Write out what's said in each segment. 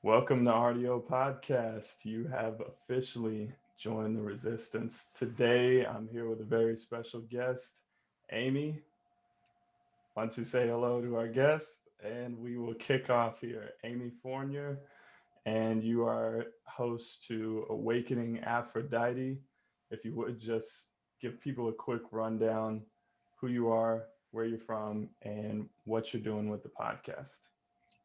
Welcome to Rdo Podcast. You have officially joined the resistance. Today, I'm here with a very special guest, Amy. Why don't you say hello to our guest? And we will kick off here. Amy Fournier, and you are host to Awakening Aphrodite. If you would just give people a quick rundown who you are, where you're from, and what you're doing with the podcast.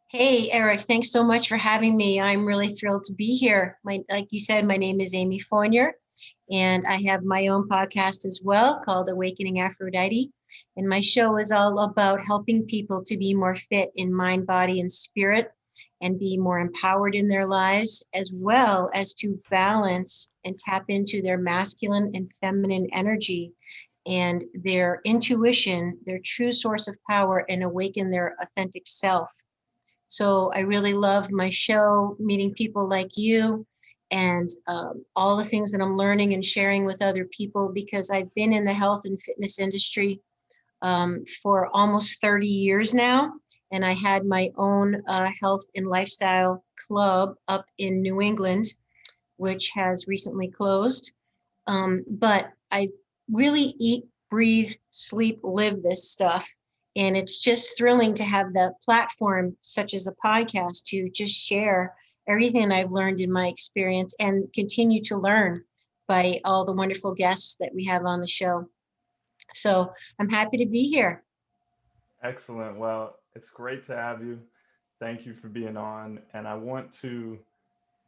Hey, Eric, thanks so much for having me. I'm really thrilled to be here. Like you said, my name is Amy Fournier, and I have my own podcast as well called Awakening Aphrodite. And my show is all about helping people to be more fit in mind, body, and spirit, and be more empowered in their lives, as well as to balance and tap into their masculine and feminine energy and their intuition, their true source of power, and awaken their authentic self. So I really love my show, meeting people like you, and all the things that I'm learning and sharing with other people because I've been in the health and fitness industry for almost 30 years now. And I had my own health and lifestyle club up in New England, which has recently closed. But I really eat, breathe, sleep, live this stuff. And it's just thrilling to have the platform, such as a podcast, to just share everything I've learned in my experience and continue to learn by all the wonderful guests that we have on the show. So I'm happy to be here. Excellent. Well, it's great to have you. Thank you for being on. And I want to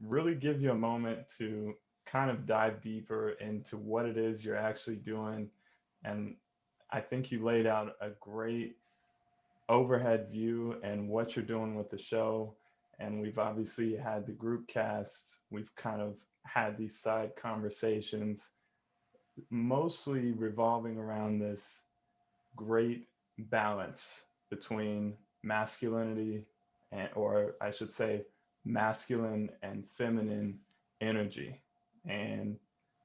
really give you a moment to kind of dive deeper into what it is you're actually doing. And I think you laid out a great overhead view and what you're doing with the show. And we've obviously had the group cast. We've kind of had these side conversations, mostly revolving around this great balance between masculinity and, or I should say, masculine and feminine energy. And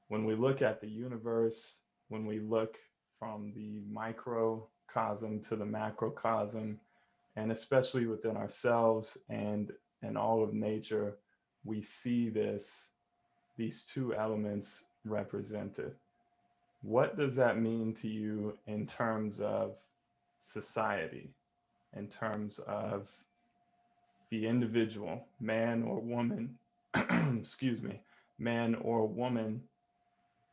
when we look at the universe, when we look from the microcosm to the macrocosm, and especially within ourselves and all of nature, we see these two elements represented. What does that mean to you in terms of society, in terms of the individual, man or woman, excuse me, man or woman?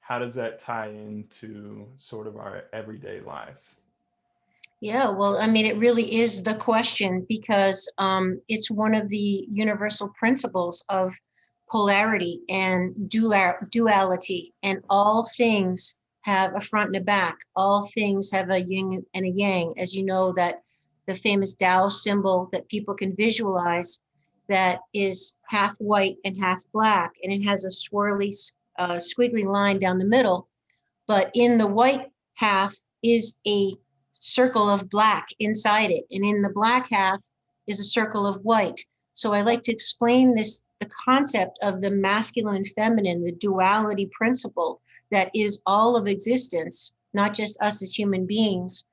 How does that tie into sort of our everyday lives? Yeah, well, I mean, it really is the question because it's one of the universal principles of polarity and duality, and all things have a front and a back. All things have a yin and a yang, as you know, that the famous Tao symbol that people can visualize that is half white and half black, and it has a swirly, squiggly line down the middle. But in the white half is a circle of black inside it. And in the black half is a circle of white. So I like to explain the concept of the masculine and feminine, the duality principle that is all of existence, not just us as human beings.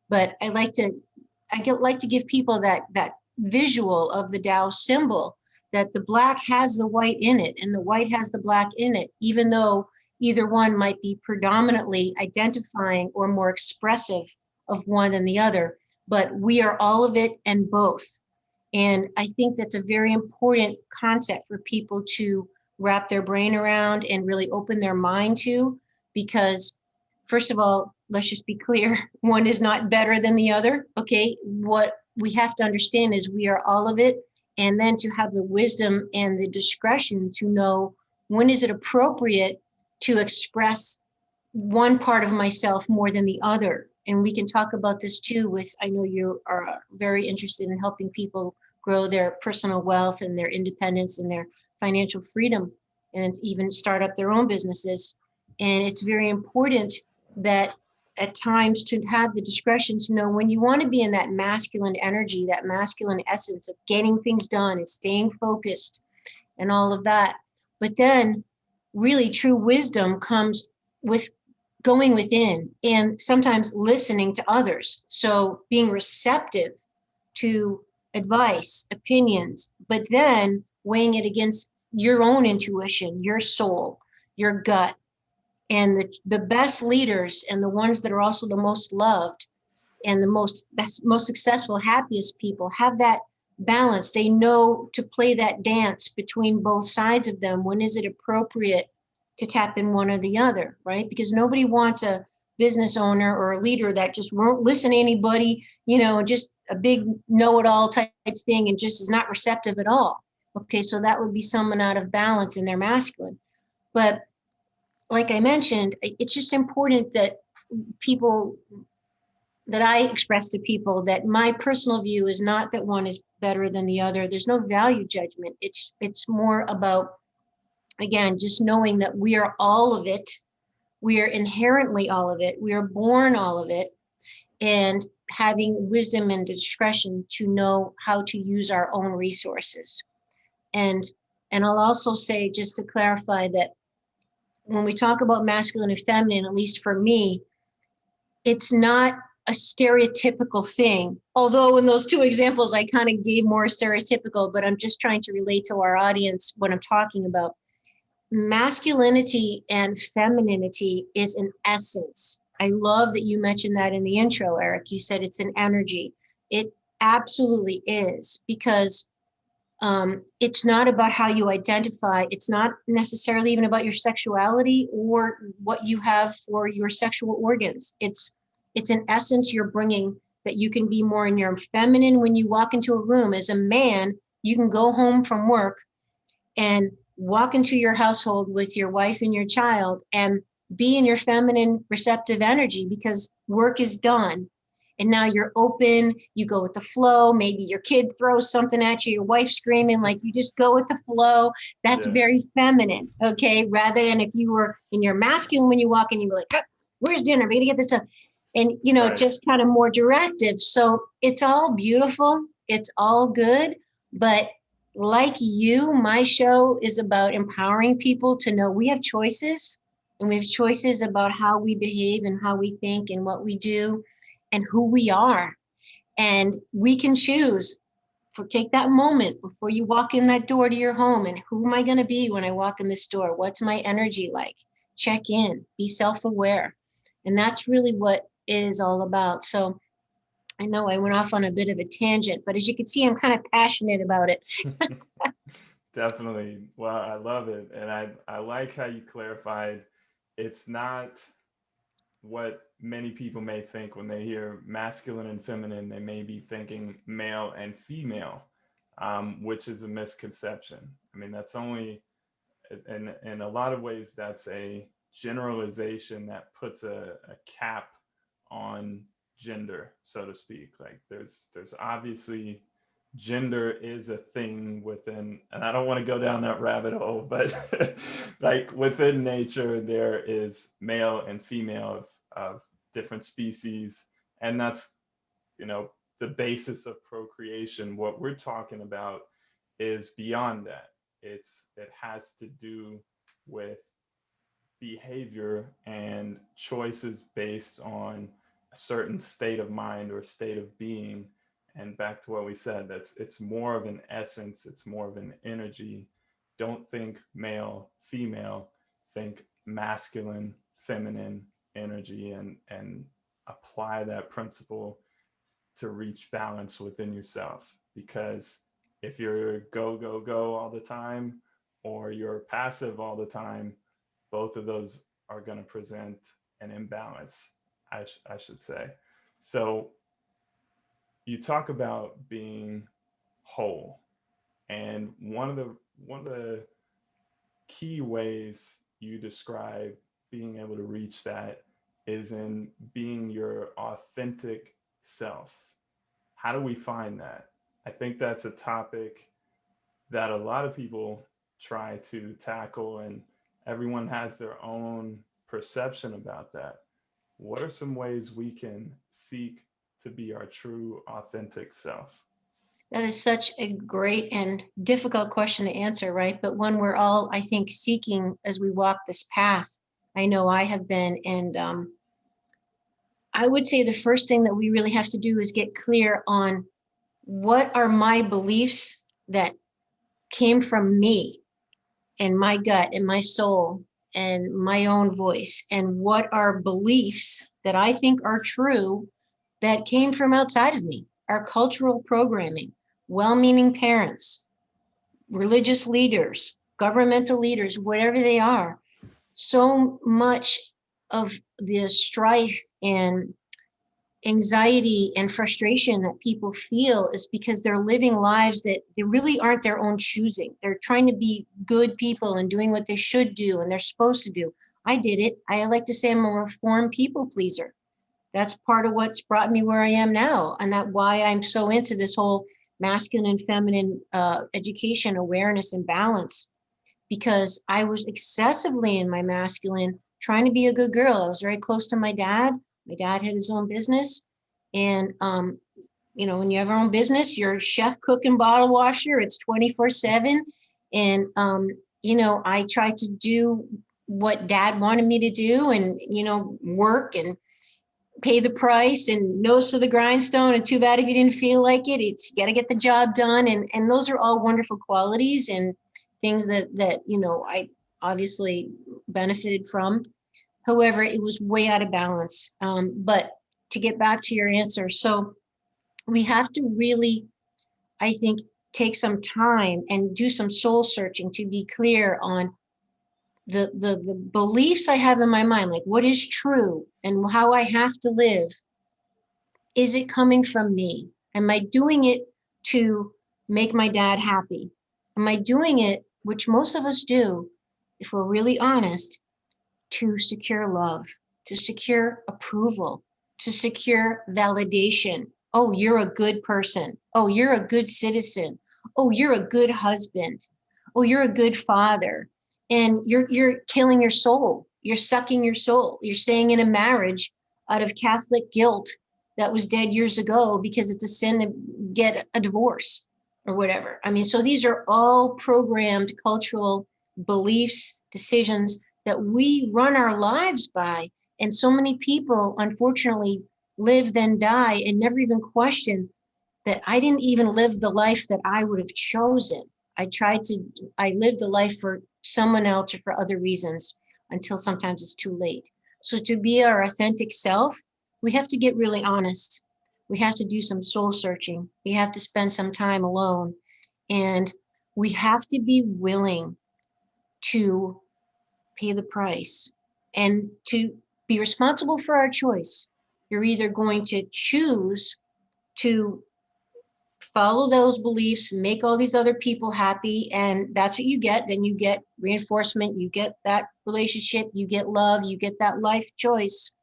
But like to give people that visual of the Tao symbol, that the black has the white in it and the white has the black in it, even though either one might be predominantly identifying or more expressive of one than the other, but we are all of it and both. And I think that's a very important concept for people to wrap their brain around and really open their mind to, because first of all, let's just be clear, one is not better than the other. Okay, what we have to understand is we are all of it, and then to have the wisdom and the discretion to know when is it appropriate to express one part of myself more than the other. And we can talk about this too with, I know you are very interested in helping people grow their personal wealth and their independence and their financial freedom, and even start up their own businesses. And it's very important that at times to have the discretion to know when you want to be in that masculine energy, that masculine essence of getting things done and staying focused and all of that. But then really true wisdom comes with going within and sometimes listening to others. So being receptive to advice, opinions, but then weighing it against your own intuition, your soul, your gut. And the best leaders and the ones that are also the most loved and the most successful, happiest people have that balance. They know to play that dance between both sides of them. When is it appropriate to tap in one or the other, right? Because nobody wants a business owner or a leader that just won't listen to anybody, just a big know-it-all type thing and just is not receptive at all. Okay, so that would be someone out of balance in their masculine. But like I mentioned, it's just important that I express to people that my personal view is not that one is better than the other. There's no value judgment. It's more about, again, just knowing that we are all of it. We are inherently all of it. We are born all of it. And having wisdom and discretion to know how to use our own resources. And I'll also say, just to clarify, that when we talk about masculine and feminine, at least for me, it's not a stereotypical thing. Although in those two examples, I kind of gave more stereotypical, but I'm just trying to relate to our audience what I'm talking about. Masculinity and femininity is an essence. I love that you mentioned that in the intro, Eric. You said it's an energy. It absolutely is, because it's not about how you identify. It's not necessarily even about your sexuality or what you have for your sexual organs. It's an essence you're bringing, that you can be more in your feminine when you walk into a room. As a man, you can go home from work and walk into your household with your wife and your child and be in your feminine receptive energy, because work is done. And now you're open, you go with the flow. Maybe your kid throws something at you, your wife screaming, like, you just go with the flow. That's very feminine, okay? Rather than if you were in your masculine when you walk in, you'd be like, oh, where's dinner? We gotta get this done. And, right. Just kind of more directive. So it's all beautiful. It's all good. But like you, my show is about empowering people to know we have choices, and we have choices about how we behave and how we think and what we do and who we are. And we can choose. Take that moment before you walk in that door to your home. And who am I going to be when I walk in this door? What's my energy like? Check in, be self-aware. And that's really what it is all about. So I know I went off on a bit of a tangent, but as you can see, I'm kind of passionate about it. Definitely. Well, I love it. And I like how you clarified it's not what many people may think when they hear masculine and feminine. They may be thinking male and female, which is a misconception. I mean, that's only, in a lot of ways, that's a generalization that puts a cap on gender, so to speak. Like there's obviously gender is a thing within, and I don't want to go down that rabbit hole, but like within nature, there is male and female of different species. And that's, the basis of procreation. What we're talking about is beyond that. It has to do with behavior and choices based on a certain state of mind or state of being. And back to what we said, it's more of an essence, it's more of an energy. Don't think male, female, think masculine, feminine energy, and apply that principle to reach balance within yourself. Because if you're go, go, go all the time, or you're passive all the time, both of those are going to present an imbalance, I should say. So you talk about being whole, and one of the key ways you describe being able to reach that is in being your authentic self. How do we find that? I think that's a topic that a lot of people try to tackle, and everyone has their own perception about that. What are some ways we can seek to be our true, authentic self? That is such a great and difficult question to answer, right? But one we're all, I think, seeking as we walk this path. I know I have been. And I would say the first thing that we really have to do is get clear on what are my beliefs that came from me and my gut and my soul and my own voice, and what are beliefs that I think are true that came from outside of me, our cultural programming, well-meaning parents, religious leaders, governmental leaders, whatever they are. So much of the strife and anxiety and frustration that people feel is because they're living lives that they really aren't their own choosing. They're trying to be good people and doing what they should do and they're supposed to do. I did it. I like to say I'm a reformed people pleaser. That's part of what's brought me where I am now, and that why I'm so into this whole masculine and feminine education, awareness, and balance, because I was excessively in my masculine, trying to be a good girl. I was very close to my dad. My dad had his own business. And, when you have your own business, you're chef, cook, and bottle washer. It's 24/7. And, I tried to do what dad wanted me to do and, work and pay the price and nose to the grindstone. And too bad if you didn't feel like it. It's you got to get the job done. And those are all wonderful qualities and things that I obviously benefited from. However, it was way out of balance. But to get back to your answer, so we have to really, I think, take some time and do some soul searching to be clear on the beliefs I have in my mind, like what is true and how I have to live. Is it coming from me? Am I doing it to make my dad happy? Am I doing it, which most of us do, if we're really honest, to secure love, to secure approval, to secure validation? Oh, you're a good person. Oh, you're a good citizen. Oh, you're a good husband. Oh, you're a good father. And you're killing your soul. You're sucking your soul. You're staying in a marriage out of Catholic guilt that was dead years ago because it's a sin to get a divorce or whatever. I mean, so these are all programmed cultural beliefs, decisions that we run our lives by. And so many people, unfortunately, live, then die, and never even question that I didn't even live the life that I would have chosen. I lived the life for someone else or for other reasons until sometimes it's too late. So to be our authentic self, we have to get really honest. We have to do some soul searching. We have to spend some time alone. And we have to be willing to pay the price and to be responsible for our choice. You're either going to choose to follow those beliefs, make all these other people happy, and that's what you get. Then you get reinforcement, you get that relationship, you get love, you get that life choice.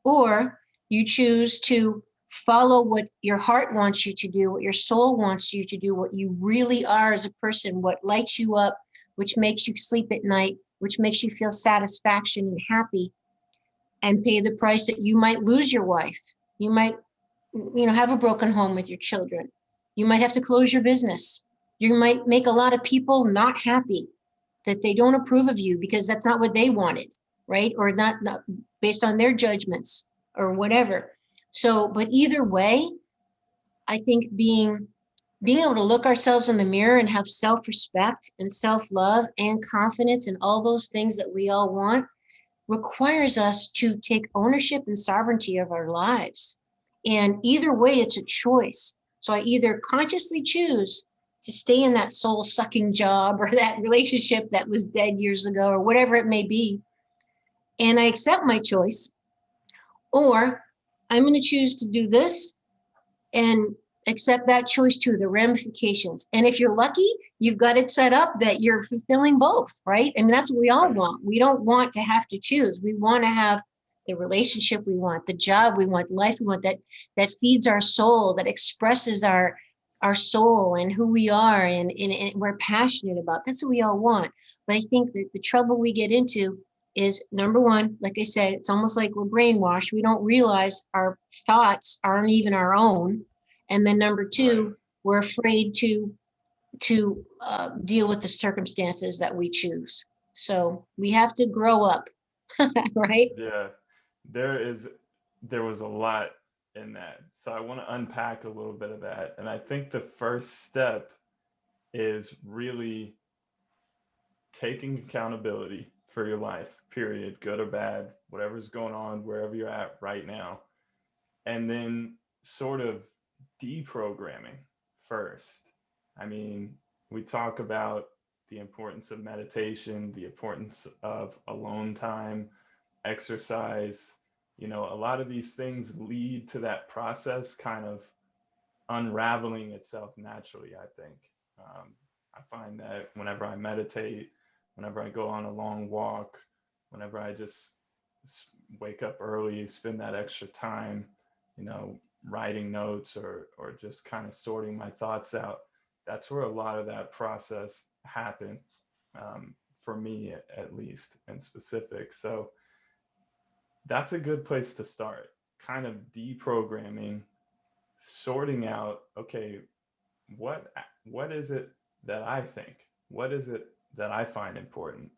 Or you choose to follow what your heart wants you to do, what your soul wants you to do, what you really are as a person, what lights you up, which makes you sleep at night, which makes you feel satisfaction and happy, and pay the price that you might lose your wife. You might, have a broken home with your children. You might have to close your business. You might make a lot of people not happy, that they don't approve of you because that's not what they wanted, right? Or not based on their judgments or whatever. So, but either way, I think being able to look ourselves in the mirror and have self-respect and self-love and confidence and all those things that we all want requires us to take ownership and sovereignty of our lives. And either way, it's a choice. So I either consciously choose to stay in that soul-sucking job or that relationship that was dead years ago or whatever it may be, and I accept my choice, or I'm going to choose to do this and accept that choice too, the ramifications. And if you're lucky, you've got it set up that you're fulfilling both, right? I mean, that's what we all want. We don't want to have to choose. We want to have the relationship we want, the job we want, the life we want, that feeds our soul, that expresses our soul and who we are and we're passionate about. That's what we all want. But I think that the trouble we get into is, number one, like I said, it's almost like we're brainwashed. We don't realize our thoughts aren't even our own. And then number two, we're afraid to deal with the circumstances that we choose. So we have to grow up, right? Yeah, there was a lot in that. So I want to unpack a little bit of that. And I think the first step is really taking accountability for your life, period, good or bad, whatever's going on, wherever you're at right now. And then sort of deprogramming first. I mean, we talk about the importance of meditation, the importance of alone time, exercise. You know, a lot of these things lead to that process kind of unraveling itself naturally, I think. I find that whenever I meditate, whenever I go on a long walk, whenever I just wake up early, spend that extra time, you know, writing notes or just kind of sorting my thoughts out, that's where a lot of that process happens, for me at least in specific. So that's a good place to start, kind of deprogramming, sorting out, okay, what what is it that I think? What is it that I find important?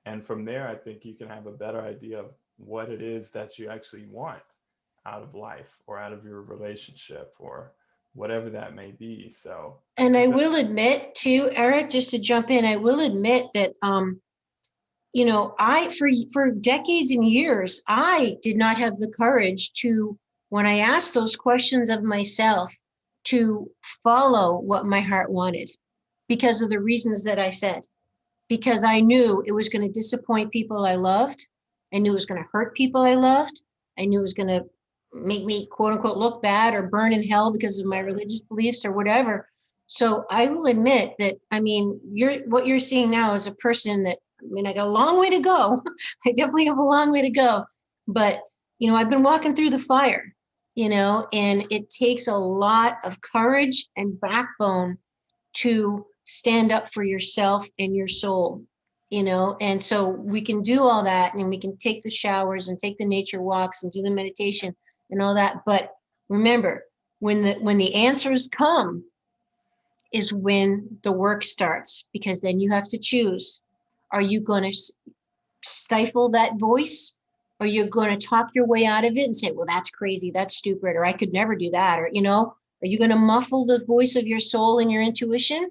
And from there, I think you can have a better idea of what it is that you actually want out of life or out of your relationship or whatever that may be. So I And I think that, will admit too, Eric, just to jump in, I will admit that you know, I for decades and years, I did not have the courage to, when I asked those questions of myself, to follow what my heart wanted because of the reasons that I said. Because I knew it was going to disappoint people I loved. I knew it was going to hurt people I loved. I knew it was going to make me, quote unquote, look bad or burn in hell because of my right, religious beliefs or whatever. So I will admit that, I mean, what you're seeing now is a person that, I mean, I got a long way to go. I definitely have a long way to go. But, you know, I've been walking through the fire, you know, and it takes a lot of courage and backbone to stand up for yourself and your soul, you know. And so we can do all that, and we can take the showers and take the nature walks and do the meditation and all that. But remember, when the answers come is when the work starts, because then you have to choose. Are you going to stifle that voice, or you're going to talk your way out of it and say, well, that's crazy, that's stupid, or I could never do that, or, you know, are you going to muffle the voice of your soul and your intuition,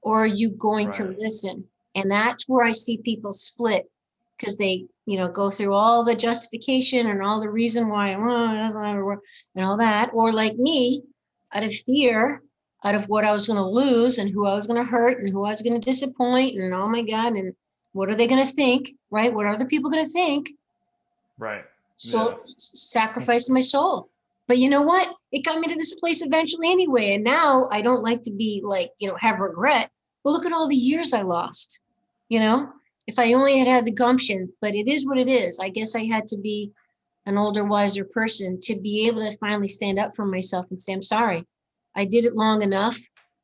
or are you going to right, listen? And that's where I see people split, because they, you know, go through all the justification and all the reason why, oh, it doesn't ever work and all that. Or like me, out of fear, out of what I was going to lose and who I was going to hurt and who I was going to disappoint. And oh my God, and what are they going to think, right? What are other people going to think? right. Yeah, So sacrifice my soul. But you know what? It got me to this place eventually anyway. And now I don't like to be like, you know, have regret. Well, look at all the years I lost. You know, if I only had had the gumption, but it is what it is. I guess I had to be an older, wiser person to be able to finally stand up for myself and say, I'm sorry. I did it long enough.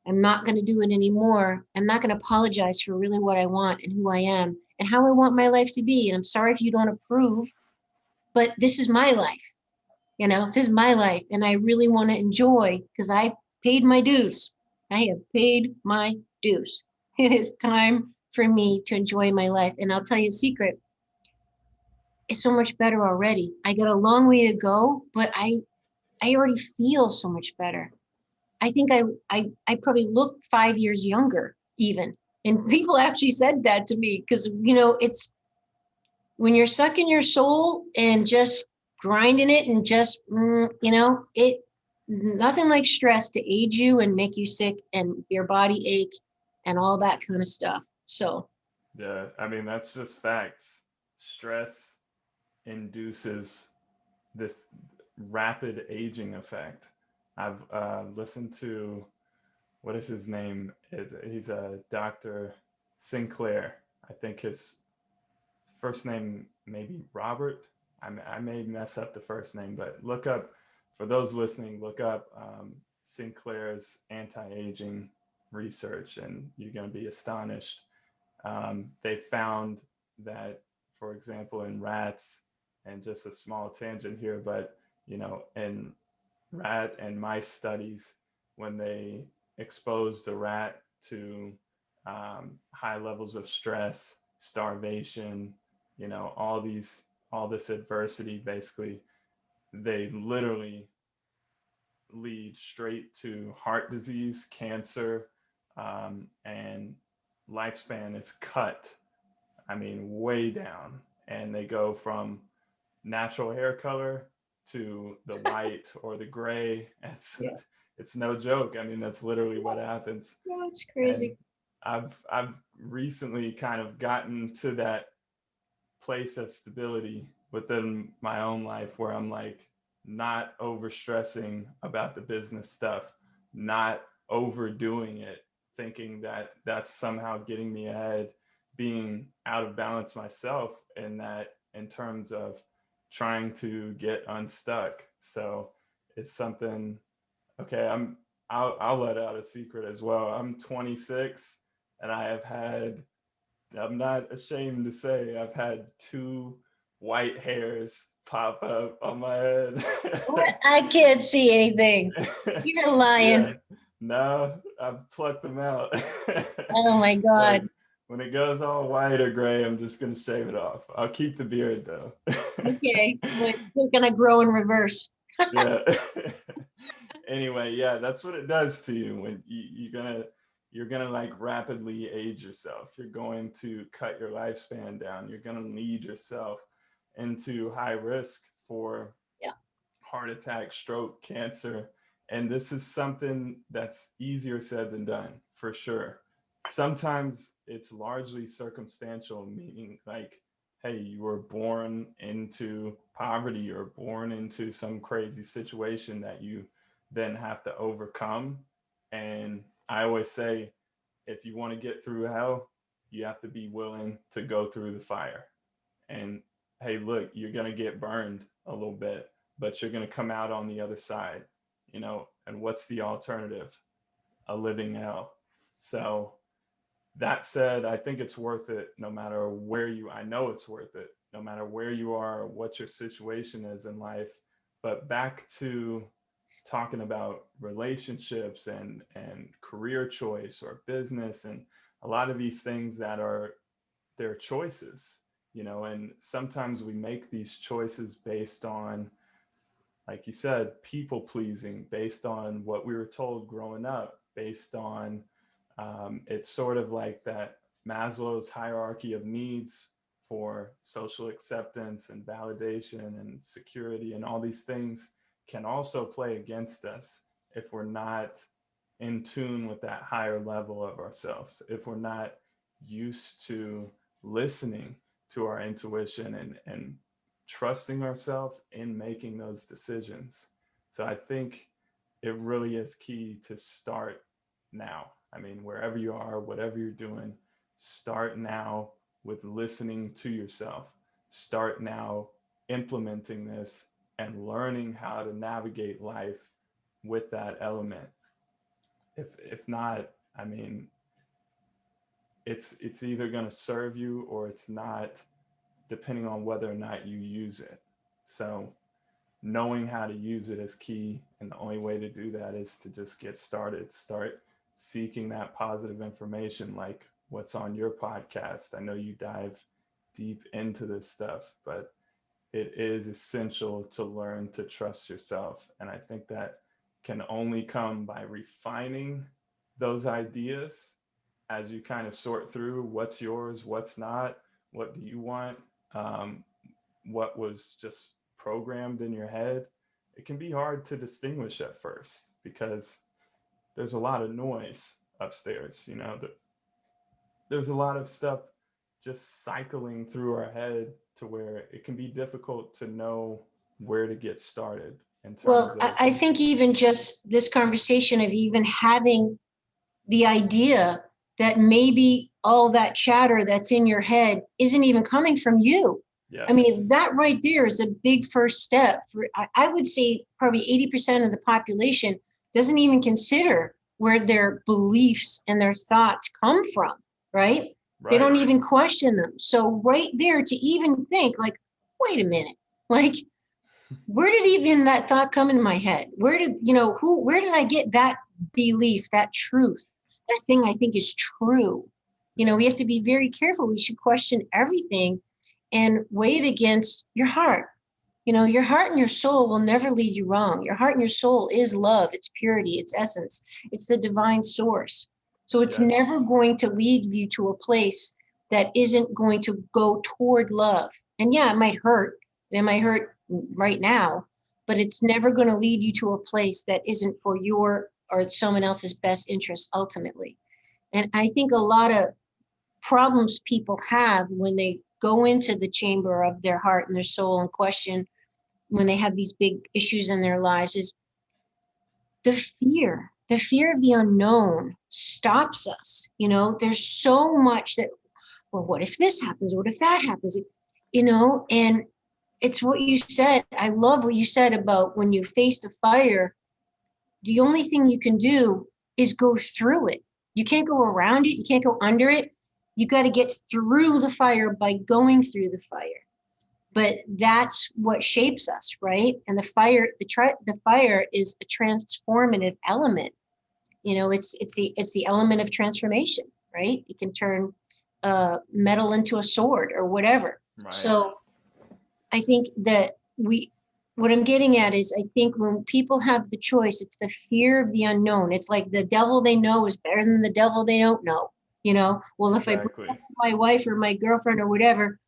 I'm not going to do it anymore. I'm not going to apologize for really what I want and who I am and how I want my life to be. And I'm sorry if you don't approve, but this is my life. You know, this is my life, and I really want to enjoy, because I've paid my dues. I have paid my dues. It is time for me to enjoy my life. And I'll tell you a secret, it's so much better already. I got a long way to go, but I already feel so much better. I think I probably look 5 years younger even. And people actually said that to me, because, you know, it's when you're sucking your soul and just grinding it and just, you know, it, nothing like stress to age you and make you sick and your body ache and all that kind of stuff. So, yeah. I mean, that's just facts. Stress induces this rapid aging effect. I've listened to, what is his name? He's a Dr. Sinclair. I think his first name maybe Robert. I may mess up the first name, but look up, for those listening, look up Sinclair's anti-aging research, and you're going to be astonished. They found that, for example, in rats, and just a small tangent here, but you know, in rat and mice studies, when they exposed the rat to high levels of stress, starvation, you know, all this adversity, basically, they literally lead straight to heart disease, cancer, and lifespan is cut, I mean, way down. And they go from natural hair color to the white or the gray. Yeah. It's no joke. I mean, that's literally what happens. Yeah, it's And crazy. I've recently kind of gotten to that place of stability within my own life where I'm like not over stressing about the business stuff, not overdoing it, thinking that that's somehow getting me ahead, being out of balance myself in that in terms of trying to get unstuck. So it's something. Okay, I'll let out a secret as well. I'm 26 and I have had, I'm not ashamed to say, I've had two white hairs pop up on my head. What? I can't see anything. You're Yeah, lying. no, I've plucked them out. Oh my Like God. when it goes all white or gray, I'm just gonna shave it off. I'll keep the beard though. Okay, but they're gonna grow in reverse. Yeah. Anyway, yeah, that's what it does to you when you're gonna like rapidly age yourself. You're going to cut your lifespan down. You're gonna lead yourself into high risk for Yeah. heart attack, stroke, cancer. And this is something that's easier said than done, for sure. Sometimes it's largely circumstantial, meaning like, hey, you were born into poverty or born into some crazy situation that you then have to overcome. And I always say, if you want to get through hell, you have to be willing to go through the fire. And hey, look, you're going to get burned a little bit, but you're going to come out on the other side, you know. And what's the alternative? A living hell. So that said, I think it's worth it no matter where you, I know it's worth it no matter where you are, what your situation is in life. But back to talking about relationships and career choice or business and a lot of these things that are their choices, you know. And sometimes we make these choices based on, like you said, people pleasing, based on what we were told growing up, based on it's sort of like that Maslow's hierarchy of needs for social acceptance and validation and security, and all these things can also play against us if we're not in tune with that higher level of ourselves, if we're not used to listening to our intuition and trusting ourselves in making those decisions. So I think it really is key to start now. I mean, wherever you are, whatever you're doing, start now with listening to yourself. Start now implementing this and learning how to navigate life with that element. If not, I mean, it's either going to serve you or it's not, depending on whether or not you use it. So knowing how to use it is key. And the only way to do that is to just get started. Start seeking that positive information, like what's on your podcast. I know you dive deep into this stuff, but it is essential to learn to trust yourself. And I think that can only come by refining those ideas as you kind of sort through what's yours, what's not, what do you want, what was just programmed in your head. It can be hard to distinguish at first because there's a lot of noise upstairs, you know. There's a lot of stuff just cycling through our head to where it can be difficult to know where to get started in terms Well, of. I think even just this conversation of even having the idea that maybe all that chatter that's in your head isn't even coming from you. I Yes. mean, that right there is a big first step. I would say probably 80% of the population doesn't even consider where their beliefs and their thoughts come from, right? They Right. don't even question them. So right there to even think like, wait a minute, like, where did even that thought come in my head? Where did, where did I get that belief, that truth, that thing I think is true? We have to be very careful. We should question everything and weigh it against your heart. Your heart and your soul will never lead you wrong. Your heart and your soul is love, it's purity, it's essence, it's the divine source. So it's never Yes. going to lead you to a place that isn't going to go toward love. And yeah, it might hurt. It might hurt right now, but it's never going to lead you to a place that isn't for your or someone else's best interest ultimately. And I think a lot of problems people have when they go into the chamber of their heart and their soul and question when they have these big issues in their lives is the fear of the unknown stops us. There's so much that, well, what if this happens? What if that happens? And it's what you said. I love what you said about when you face the fire, the only thing you can do is go through it. You can't go around it. You can't go under it. You got to get through the fire by going through the fire. But that's what shapes us, right? And the fire is a transformative element. It's the element of transformation, right? You can turn metal into a sword or whatever. Right. So I think that what I'm getting at is I think when people have the choice, it's the fear of the unknown. It's like the devil they know is better than the devil they don't know. Well, if I break up Exactly. with my wife or my girlfriend or whatever,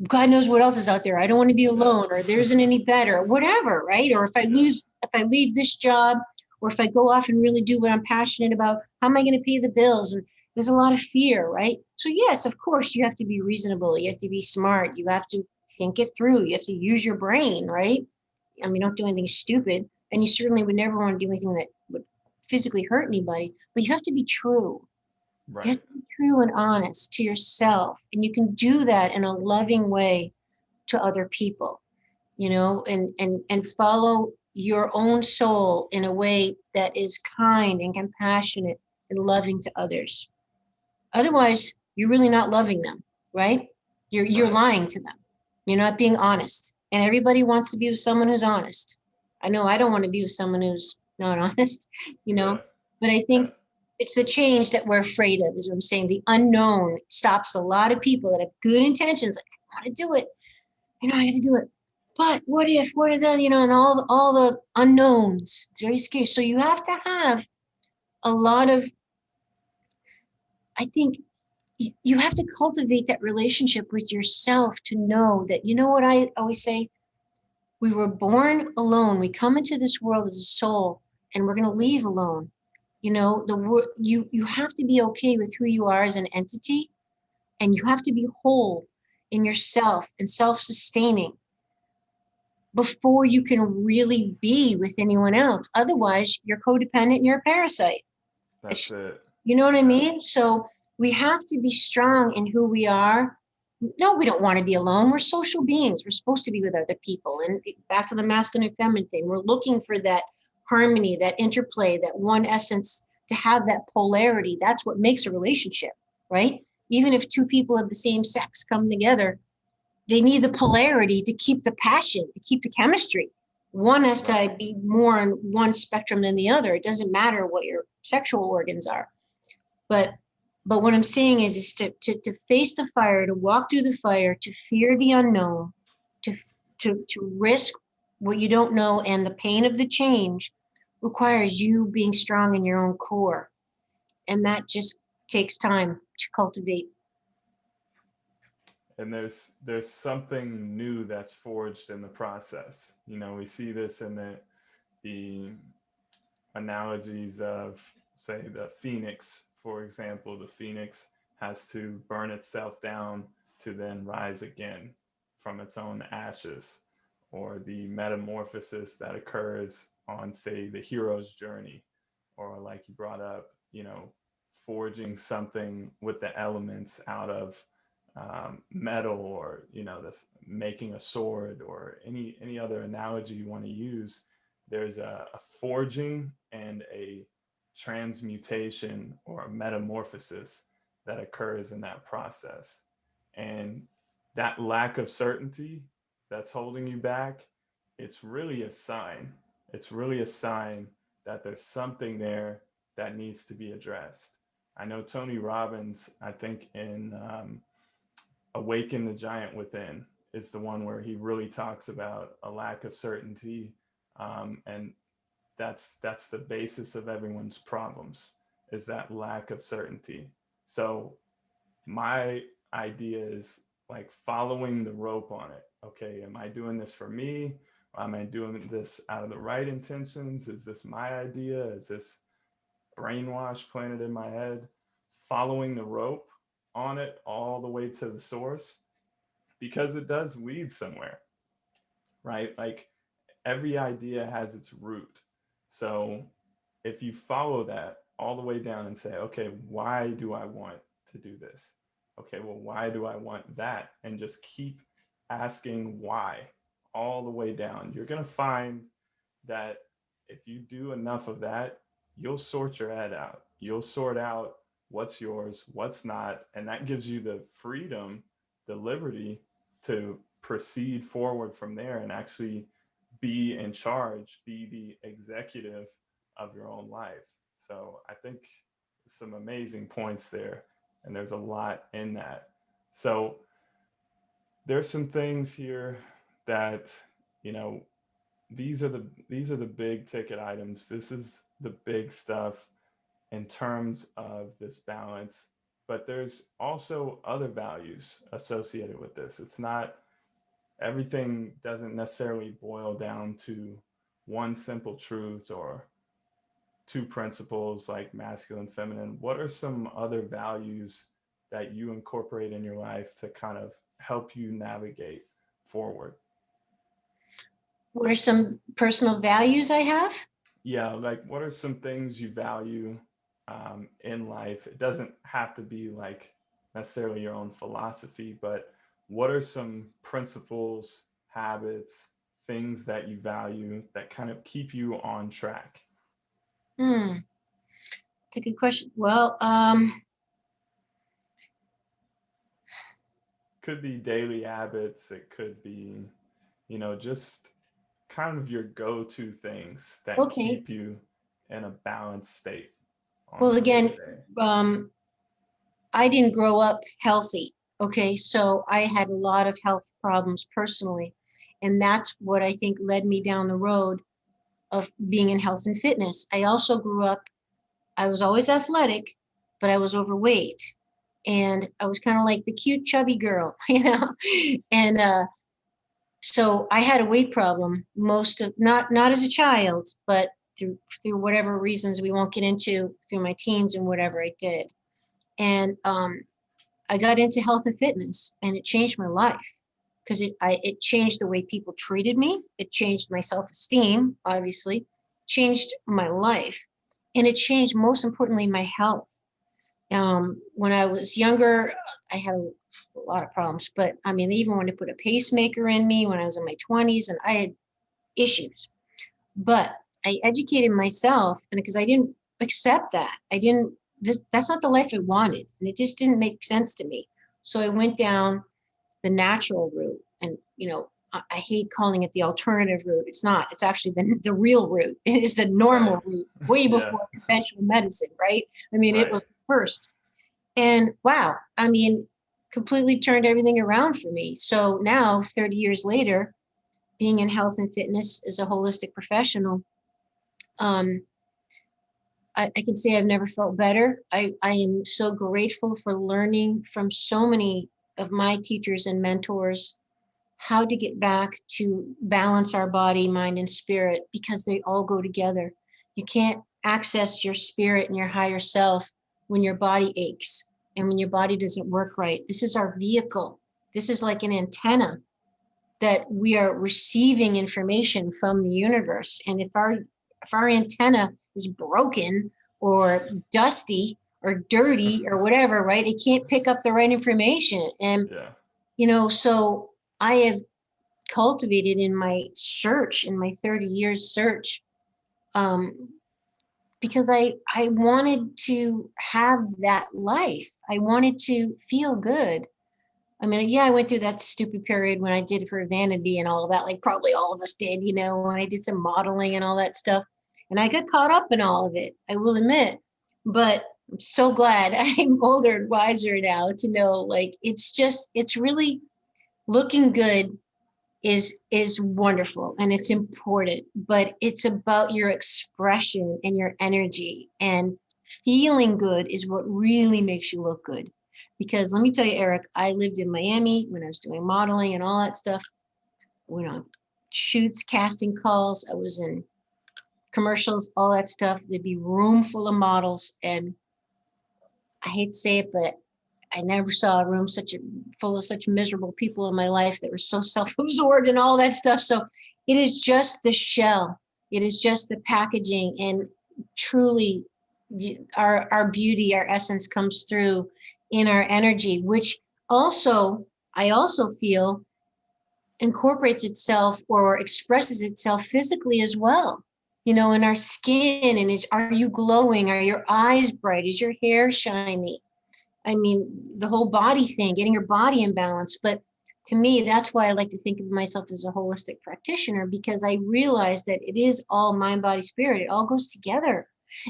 God knows what else is out there. I don't want to be Yeah. alone, or there isn't any better, whatever, right? Or if I leave this job, or if I go off and really do what I'm passionate about, how am I going to pay the bills? And there's a lot of fear, right? So yes, of course, you have to be reasonable. You have to be smart. You have to think it through. You have to use your brain, right? I mean, don't do anything stupid. And you certainly would never want to do anything that would physically hurt anybody, but you have to be true. You have Right. to be true and honest to yourself. And you can do that in a loving way to other people, and follow your own soul in a way that is kind and compassionate and loving to others. Otherwise, you're really not loving them, right? You're Right. lying to them. You're not being honest. And everybody wants to be with someone who's honest. I know I don't want to be with someone who's not honest, you know, Yeah. but I Yeah. think it's the change that we're afraid of, is what I'm saying. The unknown stops a lot of people that have good intentions. Like, I want to do it. I got to do it. But what if then, and all the unknowns. It's very scary. So you have to have a lot of, I think, you have to cultivate that relationship with yourself to know that, what I always say, we were born alone. We come into this world as a soul, and we're going to leave alone. You have to be okay with who you are as an entity, and you have to be whole in yourself and self-sustaining before you can really be with anyone else. Otherwise, you're codependent and you're a parasite. That's it. You know what I Yeah. mean? So we have to be strong in who we are. No, we don't want to be alone. We're social beings. We're supposed to be with other people. And back to the masculine and feminine thing, we're looking for that harmony, that interplay, that one essence, to have that polarity. That's what makes a relationship, right? Even if two people of the same sex come together, they need the polarity to keep the passion, to keep the chemistry. One has Right. to be more on one spectrum than the other. It doesn't matter what your sexual organs are. But what I'm saying is to face the fire, to walk through the fire, to fear the unknown, to to risk what you don't know, and the pain of the change requires you being strong in your own core. And that just takes time to cultivate. And there's something new that's forged in the process. We see this in the analogies of, say, the phoenix, for example. The phoenix has to burn itself down to then rise again from its own ashes, or the metamorphosis that occurs on, say, the hero's journey, or like you brought up, forging something with the elements out of metal, or this making a sword, or any other analogy you want to use. There's a forging and a transmutation or a metamorphosis that occurs in that process. And that lack of certainty that's holding you back, it's really a sign. It's really a sign that there's something there that needs to be addressed. I know Tony Robbins, I think in Awaken the Giant Within, is the one where he really talks about a lack of certainty, and that's the basis of everyone's problems. is that lack of certainty. So my idea is like following the rope on it. Okay, am I doing this for me? Or am I doing this out of the right intentions? Is this my idea? Is this brainwash planted in my head? Following the rope on it all the way to the source, because it does lead somewhere, right? Like every idea has its root. So if you follow that all the way down and say, okay, why do I want to do this? Okay, well, why do I want that? And just keep asking why all the way down. You're going to find that if you do enough of that, you'll sort your head out. You'll sort out what's yours, what's not. And that gives you the freedom, the liberty to proceed forward from there and actually be in charge, be the executive of your own life. So I think some amazing points there, and there's a lot in that. So there's some things here that, you know, these are the big ticket items. This is the big stuff in terms of this balance, but there's also other values associated with this. It's not, everything doesn't necessarily boil down to one simple truth or two principles like masculine, feminine. What are some other values that you incorporate in your life to kind of help you navigate forward? What are some personal values I have? Yeah, like what are some things you value in life? It doesn't have to be like necessarily your own philosophy, but what are some principles, habits, things that you value that kind of keep you on track? Hmm, it's a good question. Well, Could be daily habits, it could be, you know, just kind of your go-to things that okay. keep you in a balanced state on Well, the day to again, day. um, I didn't grow up healthy. Okay, so I had a lot of health problems personally, and that's what I think led me down the road of being in health and fitness. I also grew up, I was always athletic, but I was overweight. And I was kind of like the cute, chubby girl, you know? And so I had a weight problem most of, not as a child, but through whatever reasons we won't get into through my teens and whatever I did. And I got into health and fitness, and it changed my life because it changed the way people treated me. It changed my self-esteem, obviously, changed my life, and it changed, most importantly, my health. When I was younger, I had a lot of problems, but I mean, they even wanted to put a pacemaker in me when I was in my 20s, and I had issues. But I educated myself, and because I didn't accept that, I didn't. That's not the life I wanted, and it just didn't make sense to me. So I went down the natural route, and I hate calling it the alternative route. It's not. It's actually the real route. It is the Right. normal route, way Yeah. before conventional medicine, right? I mean, it Right. was the first. And wow, I mean, completely turned everything around for me. So now, 30 years later, being in health and fitness as a holistic professional, um, I can say I've never felt better. I am so grateful for learning from so many of my teachers and mentors how to get back to balance our body, mind, and spirit, because they all go together. You can't access your spirit and your higher self when your body aches and when your body doesn't work right. This is our vehicle. This is like an antenna that we are receiving information from the universe. And if our antenna is broken or dusty or dirty or whatever, right, it can't pick up the right information. And Yeah. so I have cultivated in my search, in my 30 years search, um, because I wanted to have that life. I wanted to feel good. I mean, yeah, I went through that stupid period when I did it for vanity and all of that, like probably all of us did, when I did some modeling and all that stuff. And I got caught up in all of it, I will admit. But I'm so glad I'm older and wiser now to know, like, it's really looking good is wonderful and it's important, but it's about your expression and your energy and Feeling good is what really makes you look good. Because let me tell you, Eric, I lived in Miami when I was doing modeling and all that stuff. I went on shoots, casting calls. I was in commercials, all that stuff. There'd be room full of models, and I hate to say it, but I never saw a room full of such miserable people in my life that were so self-absorbed and all that stuff. So it is just the shell. It is just the packaging, and truly our beauty, our essence comes through in our energy, which also I also feel incorporates itself or expresses itself physically as well. In our skin, and are you glowing? Are your eyes bright? Is your hair shiny? I mean, the whole body thing, getting your body in balance. But to me, that's why I like to think of myself as a holistic practitioner, because I realize that it is all mind, body, spirit. It all goes together.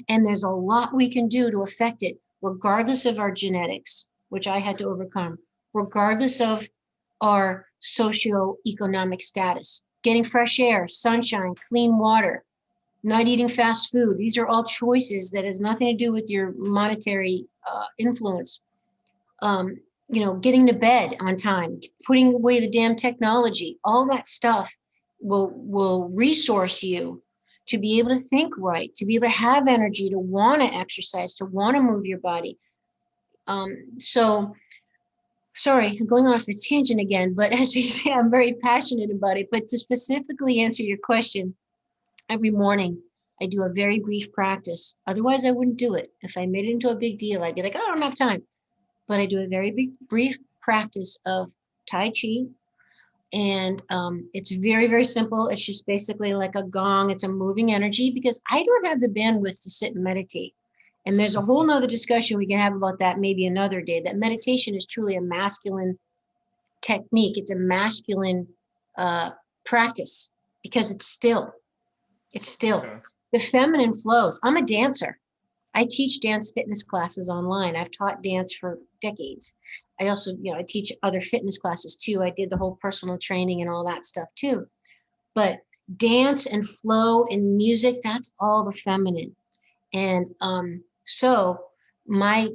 And there's a lot we can do to affect it, regardless of our genetics, which I had to overcome, regardless of our socioeconomic status, getting fresh air, sunshine, clean water, not eating fast food. These are all choices that has nothing to do with your monetary influence. Getting to bed on time, putting away the damn technology, all that stuff will resource you to be able to think right, to be able to have energy, to want to exercise, to want to move your body. So sorry, I'm going off a tangent again, but as you say, I'm very passionate about it. But to specifically answer your question, every morning I do a very brief practice. Otherwise, I wouldn't do it. If I made it into a big deal, I'd be like, I don't have time. But I do a very brief practice of Tai Chi. And it's very, very simple. It's just basically like a gong. It's a moving energy, because I don't have the bandwidth to sit and meditate. And there's a whole nother discussion we can have about that maybe another day, that meditation is truly a masculine technique. It's a masculine practice, because it's still. Okay. The feminine flows. I'm a dancer. I teach dance fitness classes online. I've taught dance for decades. I also, I teach other fitness classes too. I did the whole personal training and all that stuff too. But dance and flow and music, that's all the feminine. And so my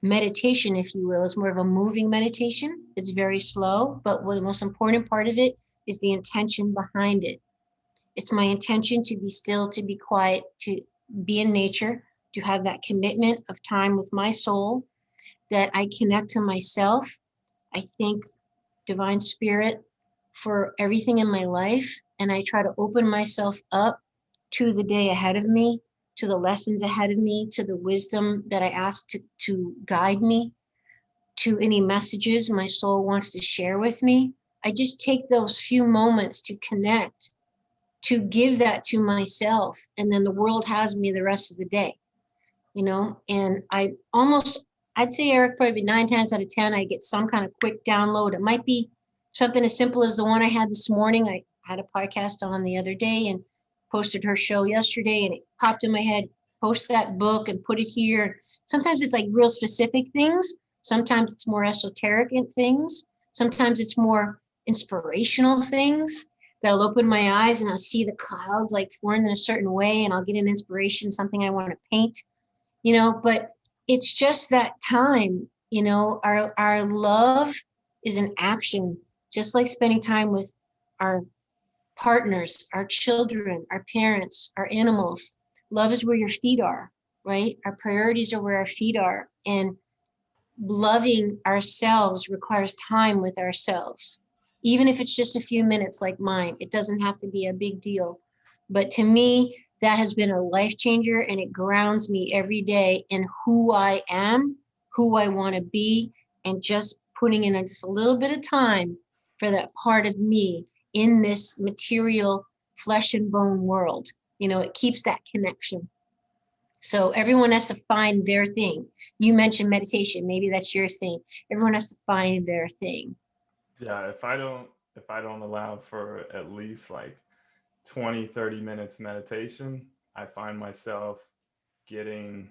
meditation, if you will, is more of a moving meditation. It's very slow, but the most important part of it is the intention behind it. It's my intention to be still, to be quiet, to be in nature, to have that commitment of time with my soul, that I connect to myself. I thank Divine Spirit for everything in my life, and I try to open myself up to the day ahead of me, to the lessons ahead of me, to the wisdom that I ask to guide me, to any messages my soul wants to share with me. I just take those few moments to connect, to give that to myself, and then the world has me the rest of the day, and I'd say, Eric, probably 9 times out of 10, I get some kind of quick download. It might be something as simple as the one I had this morning. I had a podcast on the other day and posted her show yesterday, and it popped in my head, post that book and put it here. Sometimes it's like real specific things. Sometimes it's more esoteric things. Sometimes it's more inspirational things that I'll open my eyes and I'll see the clouds like formed in a certain way, and I'll get an inspiration, something I want to paint, but it's just that time, our love is an action, just like spending time with our partners, our children, our parents, our animals. Love is where your feet are, right? Our priorities are where our feet are. And loving ourselves requires time with ourselves. Even if it's just a few minutes like mine, it doesn't have to be a big deal. But to me, that has been a life changer, and it grounds me every day in who I am, who I want to be, and just putting in just a little bit of time for that part of me in this material flesh and bone world. It keeps that connection. So everyone has to find their thing. You mentioned meditation. Maybe that's your thing. Everyone has to find their thing. Yeah, if I don't allow for at least like 20-30 minutes meditation, I find myself getting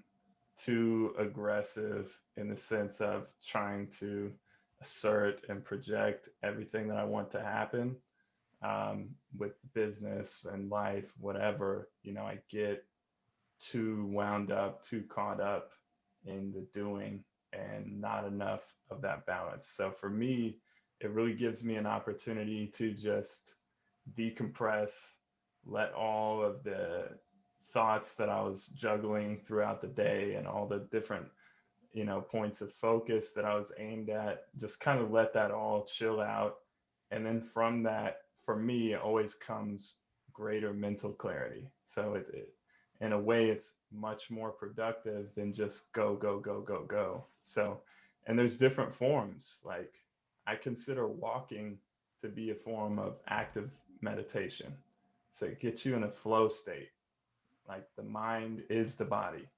too aggressive in the sense of trying to assert and project everything that I want to happen with business and life, whatever. I get too wound up, too caught up in the doing, and not enough of that balance. So for me, it really gives me an opportunity to just decompress, let all of the thoughts that I was juggling throughout the day and all the different, points of focus that I was aimed at, just kind of let that all chill out. And then from that, for me, it always comes greater mental clarity. So in a way, it's much more productive than just go, go, go, go, go. So, and there's different forms. Like I consider walking to be a form of active meditation. So it gets you in a flow state. Like the mind is the body.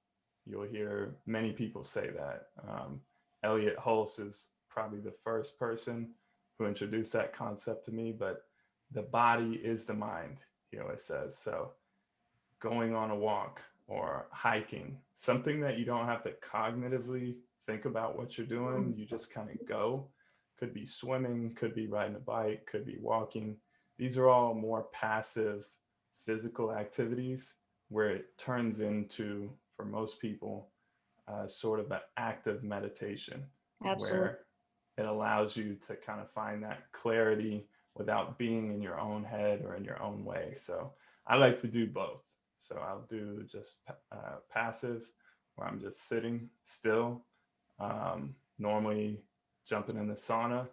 You'll hear many people say that. Elliot Hulse is probably the first person who introduced that concept to me, but the body is the mind, he always says. So going on a walk or hiking, something that you don't have to cognitively think about what you're doing, you just kind of go. Could be swimming, could be riding a bike, could be walking. These are all more passive physical activities where it turns into, for most people, sort of an active meditation Absolutely. where it allows you to kind of find that clarity without being in your own head or in your own way. So I like to do both. So I'll do just passive, where I'm just sitting still, normally jumping in the sauna,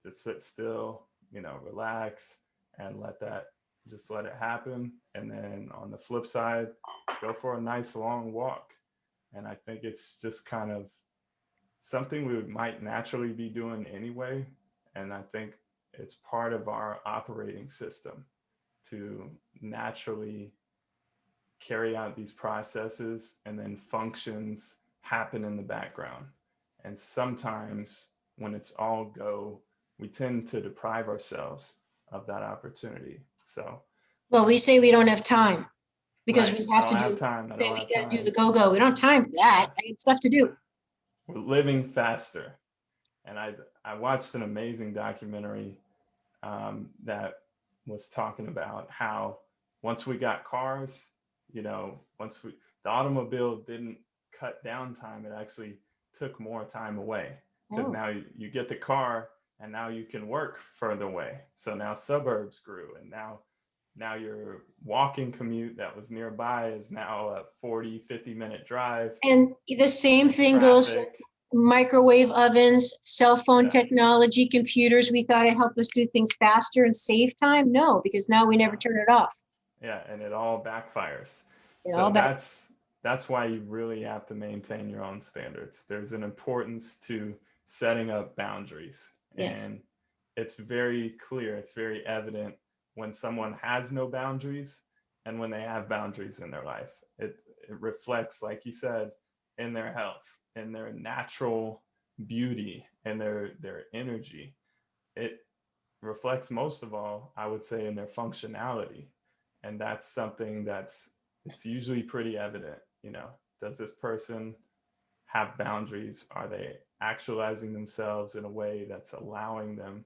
just sit still, relax and let it happen. And then on the flip side, go for a nice long walk. And I think it's just kind of something we might naturally be doing anyway. And I think it's part of our operating system to naturally carry out these processes, and then functions happen in the background. And sometimes when it's all go, we tend to deprive ourselves of that opportunity. So, Well, we say we don't have time because right, we I have don't to have do, time. I say don't we have got to do time. the go-go. We don't have time for Yeah, that. I have stuff to do. we're living faster. And I watched an amazing documentary that was talking about how once we got cars, once the automobile didn't cut down time, it actually took more time away, because Oh. now you get the car and now you can work further away. So now suburbs grew, and now your walking commute that was nearby is now a 40-50 minute drive. And the same thing goes for Traffic. microwave ovens, cell phone Yeah. technology, computers. We thought it helped us do things faster and save time. No, because now we never No. turn it off. Yeah, and it all backfires. You know, So back. that's why you really have to maintain your own standards. There's an importance to setting up boundaries, Yes. and it's very clear, it's very evident when someone has no boundaries and when they have boundaries in their life. It reflects, like you said, in their health, in their natural beauty, and their energy. It reflects most of all, I would say, in their functionality. And that's something it's usually pretty evident. Does this person have boundaries? Are they actualizing themselves in a way that's allowing them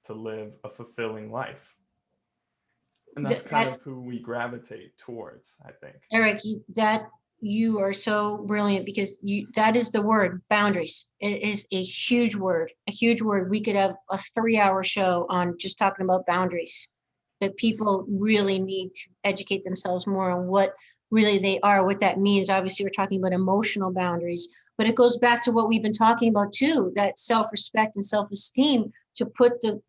to live a fulfilling life? And that's kind That of who we gravitate towards, I think. Eric, you are so brilliant because that is the word, boundaries. It is a huge word, a huge word. We could have a 3-hour show on just talking about boundaries. That people really need to educate themselves more on what really they are, what that means. Obviously, we're talking about emotional boundaries, but it goes back to what we've been talking about too, that self-respect and self-esteem, to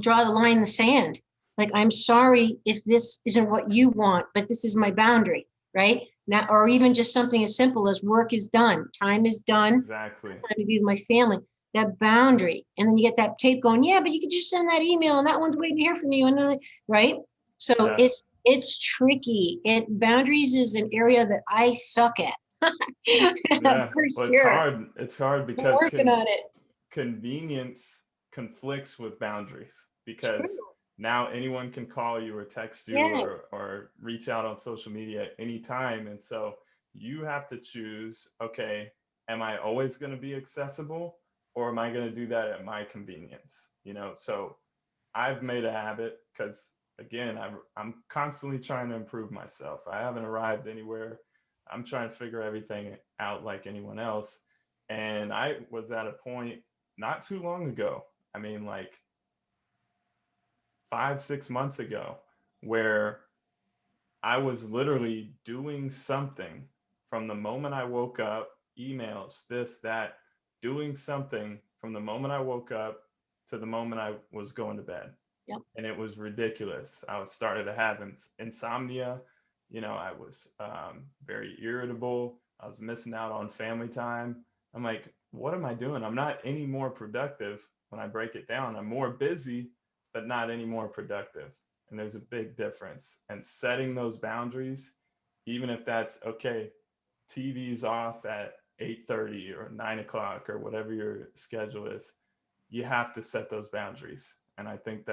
draw the line in the sand. Like, I'm sorry if this isn't what you want, but this is my boundary, right? Now, or even just something as simple as work is done, time is done, Exactly. time to be with my family. That boundary, and then you get that tape going. Yeah, but you could just send that email, and that one's waiting to hear from you, and right. So Yeah. it's tricky. Boundaries is an area that I suck at. Yeah. For Well, it's sure. hard. It's hard I'm because working on it. convenience conflicts with boundaries, True. because now anyone can call you or text you Yes. or reach out on social media at any time. And so you have to choose, okay, am I always going to be accessible, or am I going to do that at my convenience? So I've made a habit, because again, I'm constantly trying to improve myself. I haven't arrived anywhere I'm trying to figure everything out like anyone else. And I was at a point not too long ago, I mean, like 5, 6 months ago, where I was literally doing something from the moment I woke up, emails, this, that, doing something from the moment I woke up to the moment I was going to bed. Yep. And it was ridiculous. I was started to have insomnia. I was very irritable. I was missing out on family time. I'm like, what am I doing? I'm not any more productive when I break it down. I'm more busy, but not any more productive. And there's a big difference. And setting those boundaries, even if that's okay, TV's off at 8:30 or 9 o'clock or whatever your schedule is, you have to set those boundaries. And I think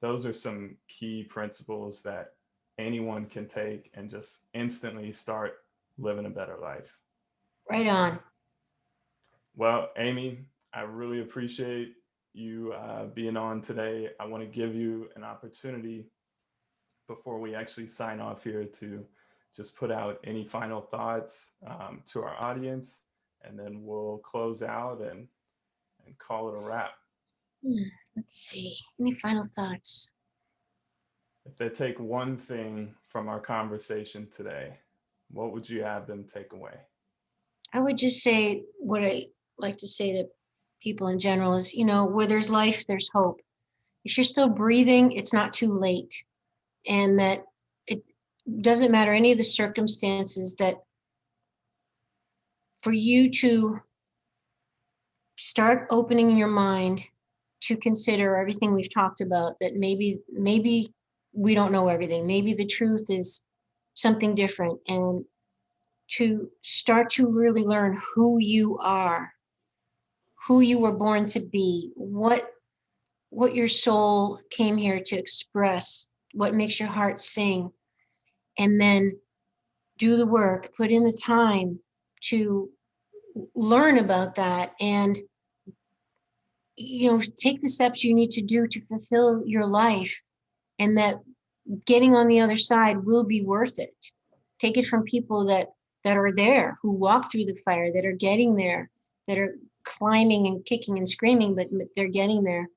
those are some key principles that anyone can take and just instantly start living a better life. Right on. Well, Amy, I really appreciate you being on today. I want to give you an opportunity before we actually sign off here to just put out any final thoughts to our audience, and then we'll close out and call it a wrap. Let's see. Any final thoughts? If they take one thing from our conversation today, what would you have them take away? I would just say what I like to say to people in general is, where there's life, there's hope. If you're still breathing, it's not too late. And that it doesn't matter any of the circumstances, that for you to start opening your mind to consider everything we've talked about, that maybe we don't know everything. Maybe the truth is something different, and to start to really learn who you are, who you were born to be, what your soul came here to express, what makes your heart sing, and then do the work, put in the time to learn about that, and take the steps you need to do to fulfill your life, and that getting on the other side will be worth it. Take it from people that are there, who walk through the fire, that are getting there, that are climbing and kicking and screaming, but they're getting there,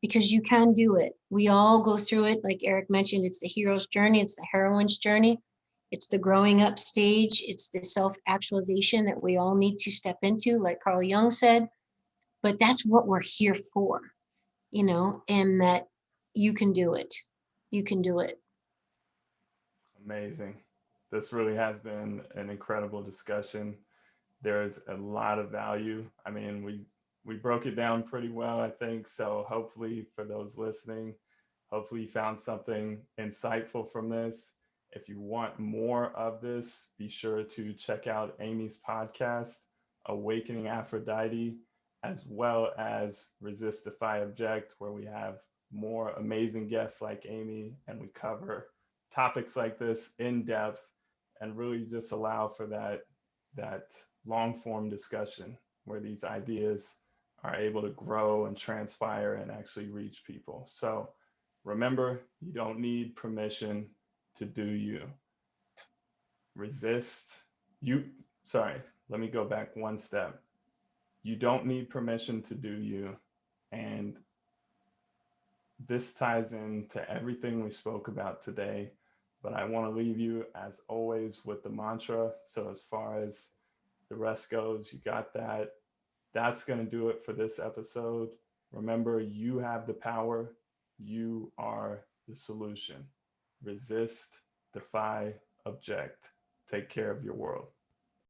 because you can do it. We all go through it. Like Eric mentioned, it's the hero's journey, it's the heroine's journey, it's the growing up stage, it's the self-actualization that we all need to step into, like Carl Jung said. But that's what we're here for, and that you can do it. You can do it. Amazing. This really has been an incredible discussion. There's a lot of value. I mean, we broke it down pretty well, I think. So hopefully for those listening, hopefully you found something insightful from this. If you want more of this, be sure to check out Amy's podcast, Awakening Aphrodite, as well as Resistify Object, where we have more amazing guests like Amy, and we cover topics like this in depth and really just allow for that long form discussion where these ideas are able to grow and transpire and actually reach people. So remember, you don't need permission to do you. Resist. Sorry, let me go back one step. You don't need permission to do you. And this ties into everything we spoke about today. But I want to leave you, as always, with the mantra. So as far as the rest goes, you got that. That's going to do it for this episode. Remember, you have the power. You are the solution. Resist, defy, object. Take care of your world.